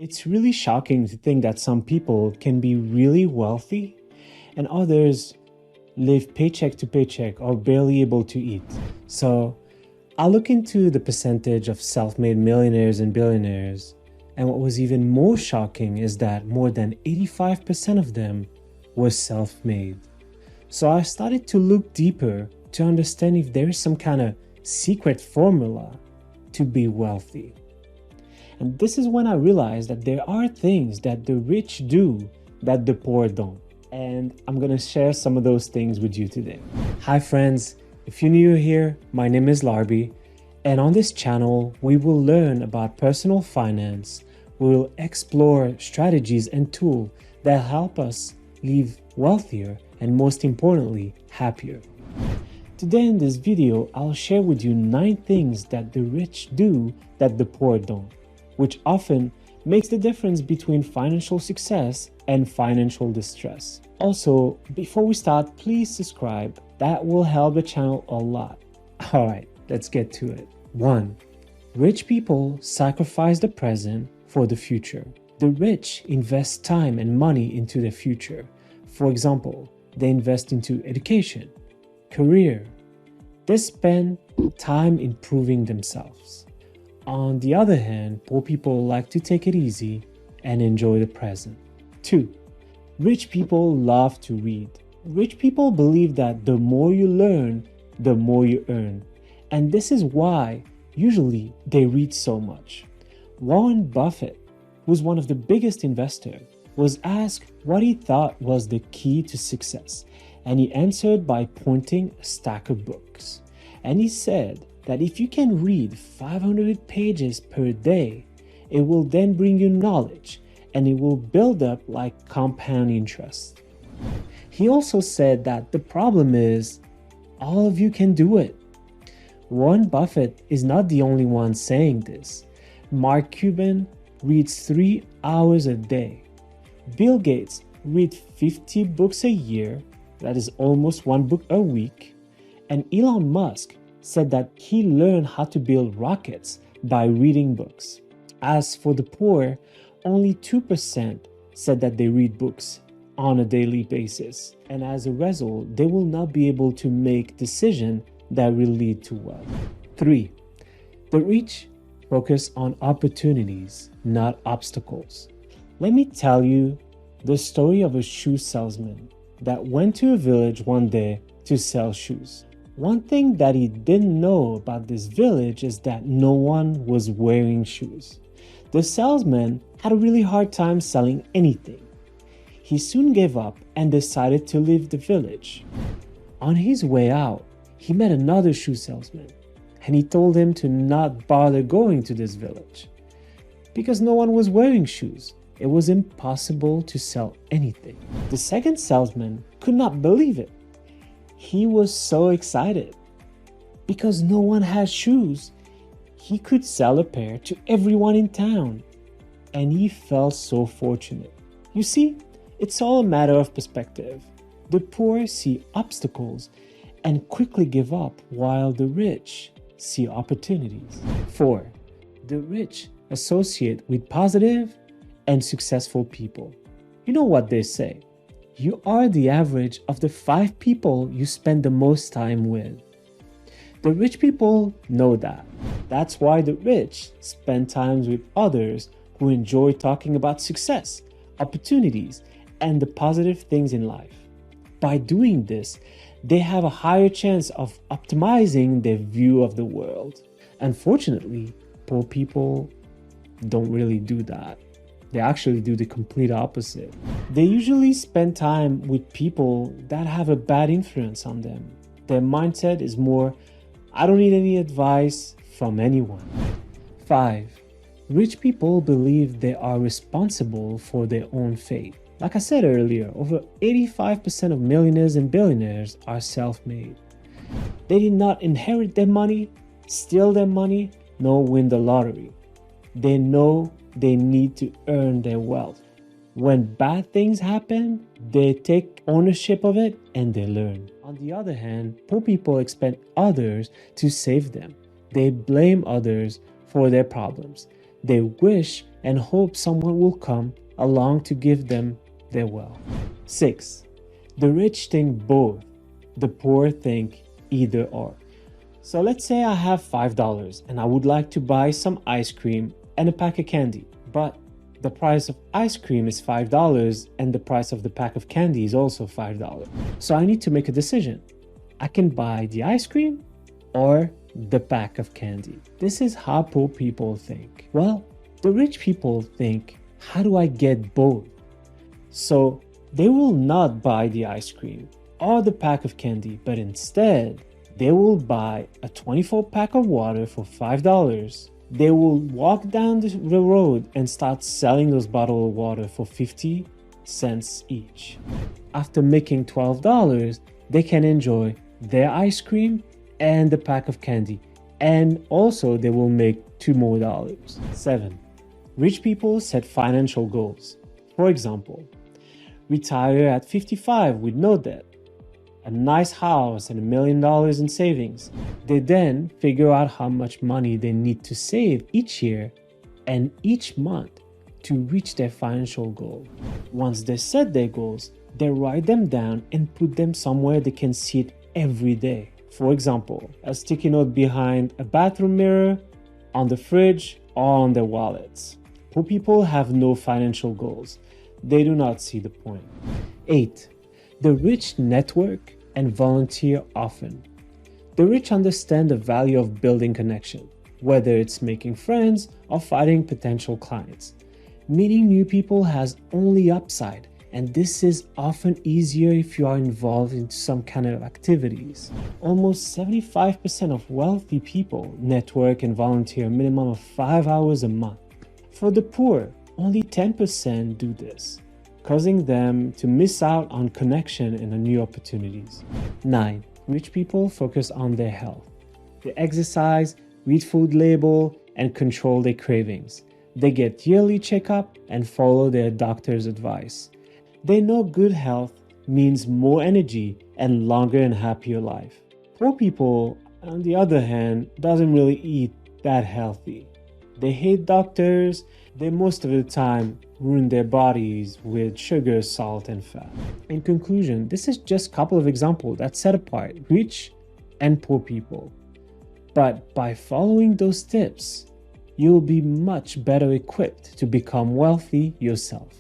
It's really shocking to think that some people can be really wealthy and others live paycheck to paycheck or barely able to eat. So I'll look into the percentage of self-made millionaires and billionaires. And what was even more shocking is that more than 85% of them were self-made. So I started to look deeper to understand if there is some kind of secret formula to be wealthy. And this is when I realized that there are things that the rich do that the poor don't. And I'm gonna share some of those things with you today. Hi friends, if you're new here, my name is Larby. And on this channel, we will learn about personal finance. We will explore strategies and tools that help us live wealthier and most importantly, happier. Today in this video, I'll share with you 9 things that the rich do that the poor don't, which often makes the difference between financial success and financial distress. Also, before we start, please subscribe. That will help the channel a lot. All right, let's get to it. 1. Rich people sacrifice the present for the future. The rich invest time and money into the future. For example, they invest into education, career. They spend time improving themselves. On the other hand, poor people like to take it easy and enjoy the present. 2. Rich people love to read. Rich people believe that the more you learn, the more you earn. And this is why usually they read so much. Warren Buffett, who's one of the biggest investors, was asked what he thought was the key to success. And he answered by pointing a stack of books. And he said that if you can read 500 pages per day, it will then bring you knowledge and it will build up like compound interest. He also said that the problem is all of you can do it. Warren Buffett is not the only one saying this. Mark Cuban reads 3 hours a day. Bill Gates reads 50 books a year, that is almost 1 book a week. And Elon Musk said that he learned how to build rockets by reading books. As for the poor, only 2% said that they read books on a daily basis. And as a result, they will not be able to make decisions that will lead to wealth. 3. The rich focus on opportunities, not obstacles. Let me tell you the story of a shoe salesman that went to a village one day to sell shoes. One thing that he didn't know about this village is that no one was wearing shoes. The salesman had a really hard time selling anything. He soon gave up and decided to leave the village. On his way out, he met another shoe salesman and he told him to not bother going to this village because no one was wearing shoes. It was impossible to sell anything. The second salesman could not believe it. He was so excited. Because no one had shoes, he could sell a pair to everyone in town. And he felt so fortunate. You see, it's all a matter of perspective. The poor see obstacles and quickly give up, while the rich see opportunities. 4. The rich associate with positive and successful people. You know what they say? You are the average of the 5 people you spend the most time with. The rich people know that. That's why the rich spend time with others who enjoy talking about success, opportunities, and the positive things in life. By doing this, they have a higher chance of optimizing their view of the world. Unfortunately, poor people don't really do that. They actually do the complete opposite. They usually spend time with people that have a bad influence on them. Their mindset is more, I don't need any advice from anyone. 5. Rich people believe they are responsible for their own fate. Like I said earlier, over 85% of millionaires and billionaires are self-made. They did not inherit their money, steal their money, nor win the lottery. They know they need to earn their wealth. When bad things happen, they take ownership of it and they learn. On the other hand, poor people expect others to save them. They blame others for their problems. They wish and hope someone will come along to give them their wealth. 6. The rich think both. The poor think either or. So let's say I have $5 and I would like to buy some ice cream and a pack of candy, but the price of ice cream is $5 and the price of the pack of candy is also $5. So I need to make a decision. I can buy the ice cream or the pack of candy. This is how poor people think. Well, the rich people think, how do I get both? So they will not buy the ice cream or the pack of candy, but instead they will buy a 24 pack of water for $5. They will walk down the road and start selling those bottles of water for 50 cents each. After making $12, they can enjoy their ice cream and the pack of candy, and also they will make $2 more. 7. Rich people set financial goals. For example, retire at 55 with no debt, a nice house, and $1 million in savings. They then figure out how much money they need to save each year and each month to reach their financial goal. Once they set their goals, they write them down and put them somewhere they can see it every day. For example, a sticky note behind a bathroom mirror, on the fridge, or on their wallets. Poor people have no financial goals. They do not see the point. 8. The rich network and volunteer often. The rich understand the value of building connection, whether it's making friends or finding potential clients. Meeting new people has only upside, and this is often easier if you are involved in some kind of activities. Almost 75% of wealthy people network and volunteer a minimum of 5 hours a month. For the poor, only 10% do this, causing them to miss out on connection and on new opportunities. 9. Rich people focus on their health. They exercise, read food label, and control their cravings. They get yearly checkup and follow their doctor's advice. They know good health means more energy and longer and happier life. Poor people, on the other hand, doesn't really eat that healthy. They hate doctors. They most of the time ruin their bodies with sugar, salt, and fat. In conclusion, this is just a couple of examples that set apart rich and poor people. But by following those tips, you'll be much better equipped to become wealthy yourself.